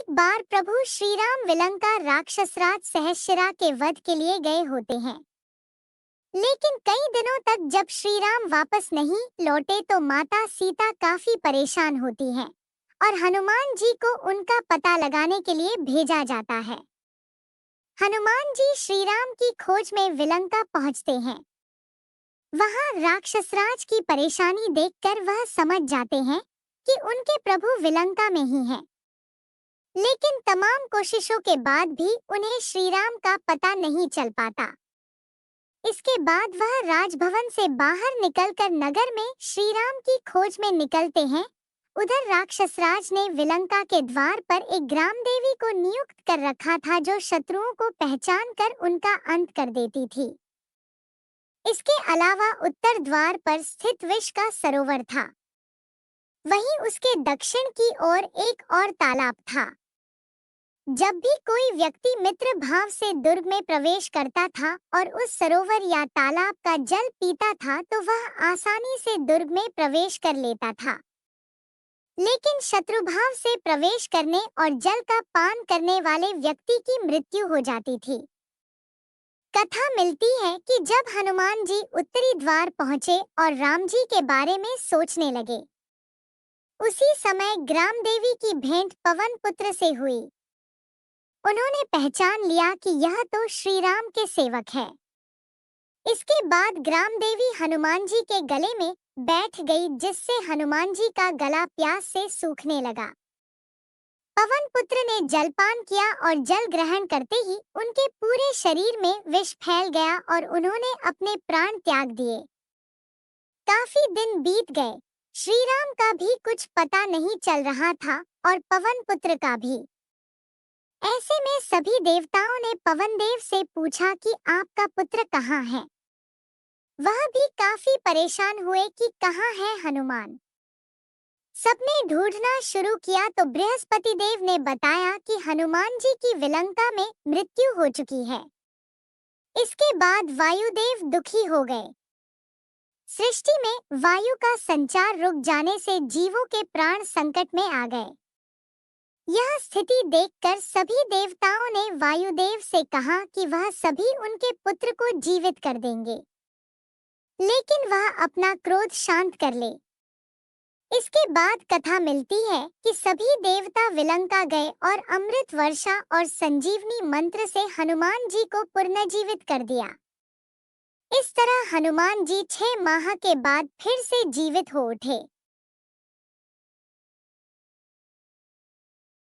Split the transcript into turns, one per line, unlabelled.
एक बार प्रभु श्री राम विलंका राक्षसराज सहस्रा के वध के लिए गए होते हैं। लेकिन कई दिनों तक जब श्री राम वापस नहीं लौटे तो माता सीता काफी परेशान होती हैं और हनुमान जी को उनका पता लगाने के लिए भेजा जाता है। हनुमान जी श्री राम की खोज में विलंका पहुंचते हैं। वहां राक्षसराज की परेशानी देखकर वह समझ जाते हैं कि उनके प्रभु विलंका में ही हैं। लेकिन तमाम कोशिशों के बाद भी उन्हें श्री राम का पता नहीं चल पाता। इसके बाद वह राजभवन से बाहर निकलकर नगर में श्री राम की खोज में निकलते हैं। उधर राक्षसराज ने विलंका के द्वार पर एक ग्राम देवी को नियुक्त कर रखा था जो शत्रुओं को पहचान कर उनका अंत कर देती थी। इसके अलावा उत्तर द्वार पर स्थित विष का सरोवर था। वहीं उसके दक्षिण की ओर एक और तालाब था। जब भी कोई व्यक्ति मित्र भाव से दुर्ग में प्रवेश करता था और उस सरोवर या तालाब का जल पीता था तो वह आसानी से दुर्ग में प्रवेश कर लेता था। लेकिन शत्रुभाव से प्रवेश करने और जल का पान करने वाले व्यक्ति की मृत्यु हो जाती थी। कथा मिलती है कि जब हनुमान जी उत्तरी द्वार पहुंचे और राम जी के बारे में सोचने लगे, उसी समय ग्राम देवी की भेंट पवन पुत्र से हुई। उन्होंने पहचान लिया कि यह तो श्री राम के सेवक है। इसके बाद ग्राम देवी हनुमान जी के गले में बैठ गई, जिससे हनुमान जी का गला प्यास से सूखने लगा। पवन पुत्र ने जलपान किया और जल ग्रहण करते ही उनके पूरे शरीर में विष फैल गया और उन्होंने अपने प्राण त्याग दिए। काफी दिन बीत गए, श्री राम का भी कुछ पता नहीं चल रहा था और पवन पुत्र का भी। ऐसे में सभी देवताओं ने पवन देव से पूछा कि आपका पुत्र कहाँ है। वह भी काफी परेशान हुए कि कहाँ है हनुमान। सबने ढूंढना शुरू किया तो बृहस्पति देव ने बताया कि हनुमान जी की विलंका में मृत्यु हो चुकी है। इसके बाद वायुदेव दुखी हो गए। सृष्टि में वायु का संचार रुक जाने से जीवों के प्राण संकट में आ गए। यह स्थिति देखकर सभी देवताओं ने वायुदेव से कहा कि वह सभी उनके पुत्र को जीवित कर देंगे, लेकिन वह अपना क्रोध शांत कर ले। इसके बाद कथा मिलती है कि सभी देवता विलंका गए और अमृत वर्षा और संजीवनी मंत्र से हनुमान जी को पुनर्जीवित कर दिया। इस तरह हनुमान जी 6 माह के बाद फिर से जीवित हो उठे।